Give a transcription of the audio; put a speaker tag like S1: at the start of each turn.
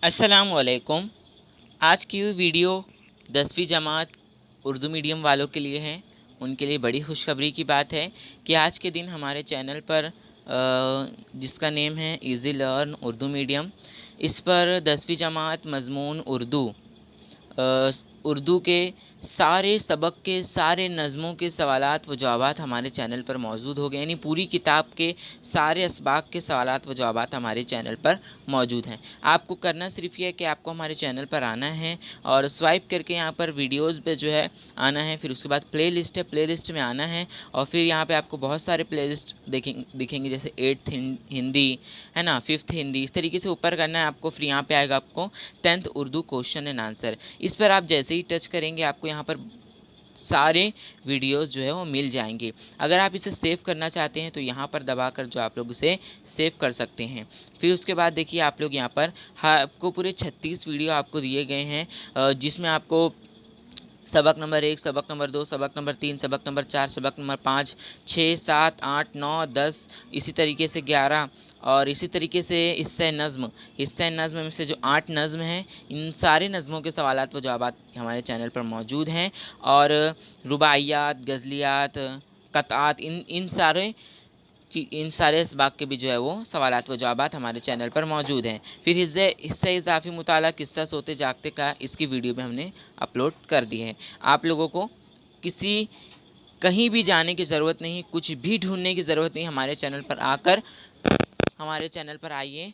S1: अस्सलाम वालेकुम। आज की ये वीडियो 10वीं जमात उर्दू मीडियम वालों के लिए है। उनके लिए बड़ी खुशखबरी की बात है कि आज के दिन हमारे चैनल पर जिसका नेम है इजी लर्न उर्दू मीडियम, इस पर 10वीं जमात मज़मून उर्दू उर्दू के सारे सबक के सारे नज़मों के सवालात व जवाबात हमारे चैनल पर मौजूद हो गए। यानी पूरी किताब के सारे असबाक के सवालात व जवाबात हमारे चैनल पर मौजूद हैं। आपको करना सिर्फ ये है कि आपको हमारे चैनल पर आना है और स्वाइप करके यहाँ पर वीडियोज़ पे जो है आना है। फिर उसके बाद प्ले लिस्ट है, प्ले लिस्ट में आना है और फिर यहाँ पे आपको बहुत सारे प्ले लिस्ट दिखेंगे, जैसे 8th हिंदी है ना, 5th हिंदी, इस तरीके से ऊपर करना है आपको। फिर यहाँ पे आएगा आपको 10th Urdu question and answer. इस पर आप जैसे ही टच करेंगे आपको यहाँ पर सारे वीडियोस जो है वो मिल जाएंगे। अगर आप इसे सेव करना चाहते हैं तो यहाँ पर दबाकर जो आप लोग इसे सेव कर सकते हैं। फिर उसके बाद देखिए आप लोग यहाँ पर आपको पूरे 36 वीडियो आपको दिए गए हैं, जिसमें आपको सबक नंबर 1, सबक नंबर 2, सबक नंबर 3, सबक नंबर 4, सबक नंबर 5, 6, 7, 8, 9, 10, इसी तरीके से 11 और इसी तरीके से हिस्सा नज़्म में से जो 8 नज़्म हैं, इन सारे नज़मों के सवालात व जवाबात हमारे चैनल पर मौजूद हैं। और रुबाइयात, गज़लियात, क़तात, इन सारे इसबाक के भी जो है वो सवालात व जवाबात हमारे चैनल पर मौजूद हैं। फिर हिस्से इज़ाफ़ी मुताला किस्सा सोते जागते का इसकी वीडियो भी हमने अपलोड कर दी है। आप लोगों को कहीं भी जाने की ज़रूरत नहीं, कुछ भी ढूंढने की ज़रूरत नहीं, हमारे चैनल पर आकर हमारे चैनल पर आइए